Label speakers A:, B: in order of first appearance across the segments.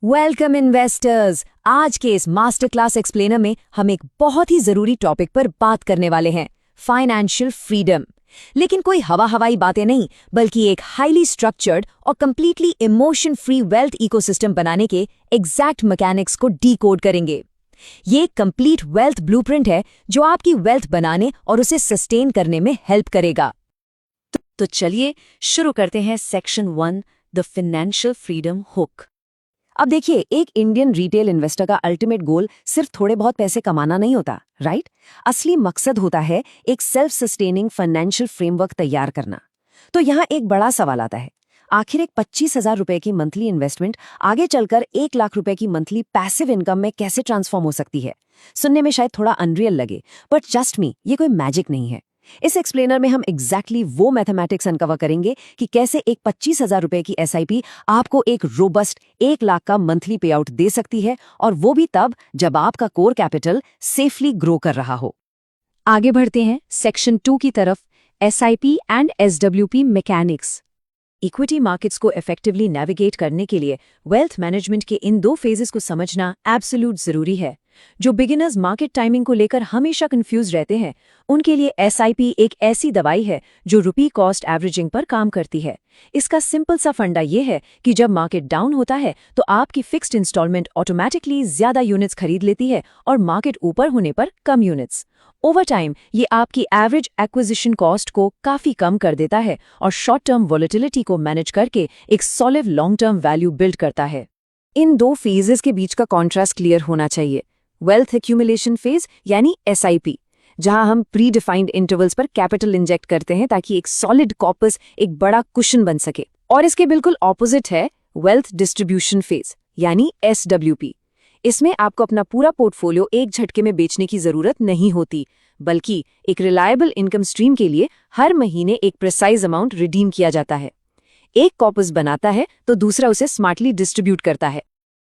A: Welcome investors. आज के इस मास्टर क्लास एक्सप्लेनर में हम एक बहुत ही जरूरी टॉपिक पर बात करने वाले हैं, फाइनेंशियल फ्रीडम। लेकिन कोई हवा हवाई बातें नहीं, बल्कि एक हाईली स्ट्रक्चर्ड और completely emotion free wealth ecosystem बनाने के एग्जैक्ट मैकेनिक्स को डीकोड करेंगे। ये एक कंप्लीट वेल्थ ब्लूप्रिंट है जो आपकी वेल्थ बनाने और उसे सस्टेन करने में हेल्प करेगा। तो चलिए शुरू करते हैं section 1, the financial freedom hook. अब देखिए, एक इंडियन रिटेल इन्वेस्टर का अल्टीमेट गोल सिर्फ थोड़े बहुत पैसे कमाना नहीं होता, राइट? असली मकसद होता है एक सेल्फ सस्टेनिंग फाइनेंशियल फ्रेमवर्क तैयार करना। तो यहाँ एक बड़ा सवाल आता है, आखिर एक 25,000 रुपए की मंथली इन्वेस्टमेंट आगे चलकर 1 लाख रुपए की मंथली पैसिव इनकम में कैसे ट्रांसफॉर्म हो सकती है? सुनने में शायद थोड़ा अनरियल लगे, बट जस्ट मी, ये कोई मैजिक नहीं है। इस एक्सप्लेनर में हम एग्जैक्टली वो मैथमेटिक्स अनकवर करेंगे कि कैसे एक 25,000 रुपए की एसआईपी आपको एक रोबस्ट 1 लाख का मंथली पे आउट दे सकती है, और वो भी तब जब आपका कोर कैपिटल सेफली ग्रो कर रहा हो। आगे बढ़ते हैं सेक्शन 2 की तरफ, SIP and SWP mechanics. Equity markets को इफेक्टिवली नेविगेट करने के लिए वेल्थ मैनेजमेंट के इन 2 फेजेस को समझना एब्सोल्यूट जरूरी है। जो बिगिनर्स मार्केट टाइमिंग को लेकर हमेशा कंफ्यूज रहते हैं, उनके लिए एसआईपी एक ऐसी दवाई है जो रुपी कॉस्ट एवरेजिंग पर काम करती है। इसका सिंपल सा फंडा ये है कि जब मार्केट डाउन होता है तो आपकी फिक्स्ड इंस्टॉलमेंट ऑटोमेटिकली ज्यादा यूनिट्स खरीद लेती है और मार्केट ऊपर होने पर कम यूनिट्स। ओवर टाइम ये आपकी एवरेज एक्विजिशन कॉस्ट को काफी कम कर देता है और शॉर्ट टर्म वॉलेटिलिटी को मैनेज करके एक solid long term value build करता है। इन 2 फेजेस के बीच का कॉन्ट्रास्ट क्लियर होना चाहिए। वेल्थ एक्यूमुलेशन फेज यानी एसआईपी, जहां हम प्री डिफाइंड इंटरवल्स पर कैपिटल इंजेक्ट करते हैं ताकि एक सॉलिड कॉर्पस, एक बड़ा कुशन बन सके। और इसके बिल्कुल ऑपोजिट है वेल्थ डिस्ट्रीब्यूशन फेज यानी एसडब्ल्यूपी। इसमें आपको अपना पूरा पोर्टफोलियो एक झटके में बेचने की जरूरत नहीं होती, बल्कि एक रिलायबल इनकम स्ट्रीम के लिए हर महीने एक प्रिसाइज अमाउंट रिडीम किया जाता है। एक कॉर्पस बनाता है तो दूसरा उसे स्मार्टली डिस्ट्रीब्यूट करता है।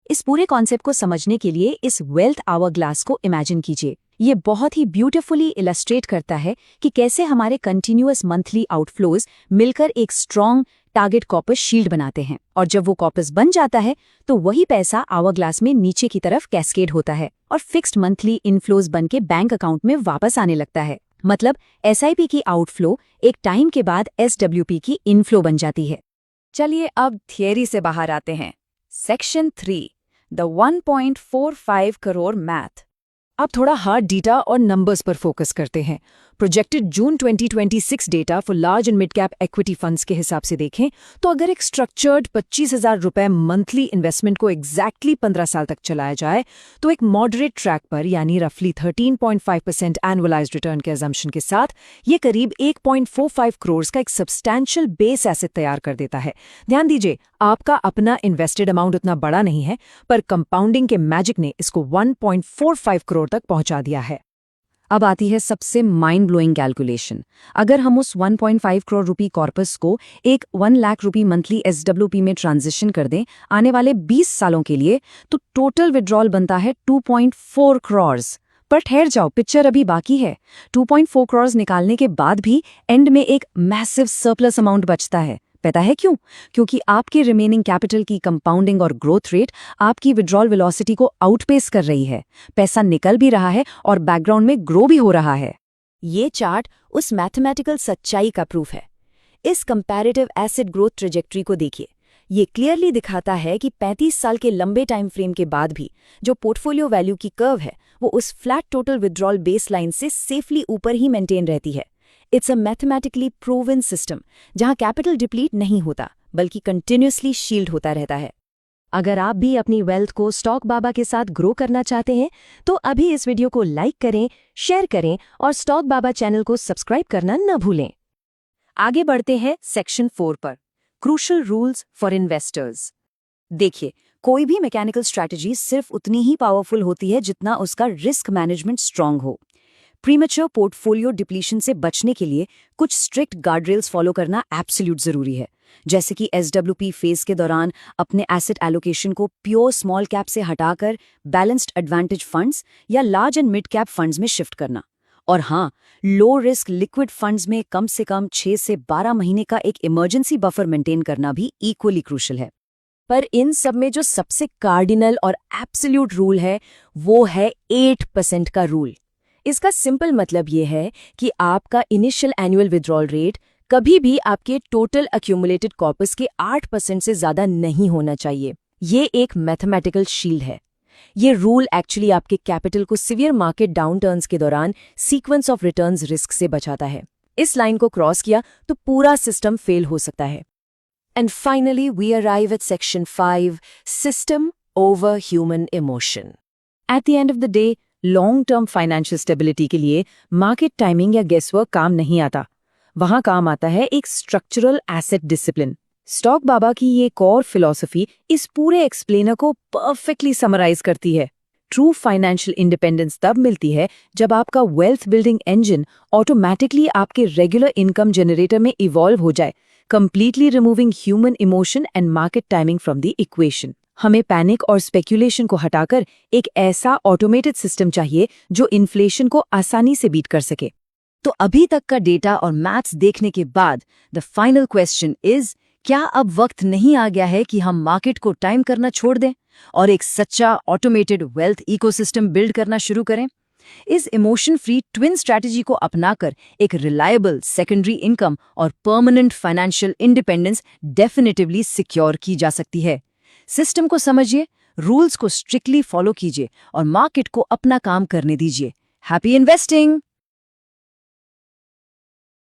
A: इस पूरे कॉन्सेप्ट को समझने के लिए इस वेल्थ आवर ग्लास को इमेजिन कीजिए। ये बहुत ही ब्यूटीफुली इलस्ट्रेट करता है कि कैसे हमारे कंटिन्यूअस मंथली आउटफ्लोज मिलकर एक स्ट्रॉन्ग टारगेट कॉर्पस शील्ड बनाते हैं, और जब वो कॉर्पस बन जाता है तो वही पैसा आवर ग्लास में नीचे की तरफ कैस्केड होता है और फिक्स्ड मंथली इनफ्लोज बन के बैंक अकाउंट में वापस आने लगता है। मतलब एसआईपी की आउटफ्लो एक टाइम के बाद एसडब्ल्यूपी की इनफ्लो बन जाती है। चलिए अब थियरी से बाहर आते हैं। Section 3, the 1.45 crore math. अब थोड़ा हार्ड डेटा और नंबर्स पर फोकस करते हैं। Projected June 2026 data for large and mid cap equity funds के हिसाब से देखें तो अगर एक स्ट्रक्चर्ड 25,000 रुपए मंथली इन्वेस्टमेंट को एग्जैक्टली 15 साल तक चलाया जाए तो एक मॉडरेट ट्रैक पर, यानी रफली 13.5% एनुअलाइज्ड रिटर्न के अजम्पशन के साथ, ये करीब 1.45 करोड़ का एक सब्सटैंशियल बेस एसेट तैयार कर देता है। ध्यान दीजिए, आपका अपना इन्वेस्टेड अमाउंट उतना बड़ा नहीं है, पर कंपाउंडिंग के मैजिक ने इसको 1.45 करोड़ तक पहुंचा दिया है। अब आती है सबसे माइंड ब्लोइंग कैलकुलेशन। अगर हम उस 1.5 करोड़ रुपी कॉर्पस को एक 1 लाख रुपी मंथली एसडब्ल्यूपी में ट्रांजिशन कर दें आने वाले 20 सालों के लिए, तो टोटल विड्रॉल बनता है 2.4 करोड़। पर ठहर जाओ, पिक्चर अभी बाकी है। 2.4 करोड़ निकालने के बाद भी एंड में एक मैसिव सरप्लस अमाउंट बचता है। पता है क्यों? क्योंकि आपके रिमेनिंग कैपिटल की कंपाउंडिंग और ग्रोथ रेट आपकी विड्रॉल वेलोसिटी को आउटपेस कर रही है। पैसा निकल भी रहा है और बैकग्राउंड में ग्रो भी हो रहा है। ये चार्ट उस मैथमेटिकल सच्चाई का प्रूफ है। इस कंपैरेटिव एसेट ग्रोथ ट्रेजेक्ट्री को देखिए। ये क्लियरली दिखाता है कि 35 साल के लंबे टाइम फ्रेम के बाद भी जो पोर्टफोलियो वैल्यू की कर्व है, वो उस फ्लैट टोटल विड्रॉल बेसलाइन से सेफली ऊपर ही मेंटेन रहती है। It's a mathematically proven system जहां कैपिटल डिप्लीट नहीं होता, बल्कि कंटिन्यूअसली शील्ड होता रहता है। अगर आप भी अपनी वेल्थ को स्टॉक बाबा के साथ ग्रो करना चाहते हैं तो अभी इस वीडियो को लाइक करें, शेयर करें और स्टॉक बाबा चैनल को सब्सक्राइब करना न भूलें। आगे बढ़ते हैं सेक्शन 4 पर, क्रूशियल रूल्स फॉर इन्वेस्टर्स। देखिए, कोई भी मैकेनिकल स्ट्रैटेजी सिर्फ उतनी ही पावरफुल होती है जितना उसका रिस्क मैनेजमेंट स्ट्रांग हो। प्रीमेच्योर पोर्टफोलियो डिप्लीशन से बचने के लिए कुछ स्ट्रिक्ट गार्डरेल्स फॉलो करना एब्सोल्यूट जरूरी है, जैसे कि एसडब्ल्यूपी फेज के दौरान अपने एसेट एलोकेशन को प्योर स्मॉल कैप से हटाकर बैलेंस्ड एडवांटेज फंड्स या large and mid cap funds में शिफ्ट करना। और हाँ, लो रिस्क लिक्विड फंड्स में कम से कम 6 से 12 महीने का एक इमरजेंसी बफर मेंटेन करना भी इक्वली क्रूशियल है। पर इन सब में जो सबसे कार्डिनल और एब्सोल्यूट रूल है वो है 8% का रूल। इसका सिंपल मतलब ये है कि आपका इनिशियल एनुअल विड्रॉल रेट कभी भी आपके टोटल अक्यूमुलेटेड कॉर्पस के 8% से ज्यादा नहीं होना चाहिए। ये एक मैथमेटिकल शील्ड है। ये रूल एक्चुअली आपके कैपिटल को सीवियर मार्केट डाउनटर्न्स के दौरान सीक्वेंस ऑफ रिटर्न्स रिस्क से बचाता है। इस लाइन को क्रॉस किया तो पूरा सिस्टम फेल हो सकता है। And finally we arrive at section 5, system over human emotion. At the end of the day, long term financial stability के लिए मार्केट टाइमिंग या गेसवर्क काम नहीं आता। वहां काम आता है एक स्ट्रक्चरल एसेट डिसिप्लिन। स्टॉक बाबा की ये कोर फिलॉसफी इस पूरे एक्सप्लेनर को परफेक्टली समराइज करती है। ट्रू फाइनेंशियल इंडिपेंडेंस तब मिलती है जब आपका वेल्थ बिल्डिंग इंजन ऑटोमैटिकली आपके रेगुलर इनकम जनरेटर में इवॉल्व हो जाए, completely removing human emotion and market timing from the equation. हमें पैनिक और स्पेक्यूलेशन को हटाकर एक ऐसा ऑटोमेटेड सिस्टम चाहिए जो इन्फ्लेशन को आसानी से बीट कर सके। तो अभी तक का डेटा और मैथ्स देखने के बाद द फाइनल क्वेश्चन इज, क्या अब वक्त नहीं आ गया है कि हम मार्केट को टाइम करना छोड़ दें और एक सच्चा ऑटोमेटेड वेल्थ इकोसिस्टम बिल्ड करना शुरू करें? इस इमोशन फ्री ट्विन स्ट्रैटेजी को अपनाकर एक रिलायबल सेकेंडरी इनकम और permanent financial independence definitively secure की जा सकती है। सिस्टम को समझिए, रूल्स को स्ट्रिक्टली फॉलो कीजिए और मार्केट को अपना काम करने दीजिए। Happy investing!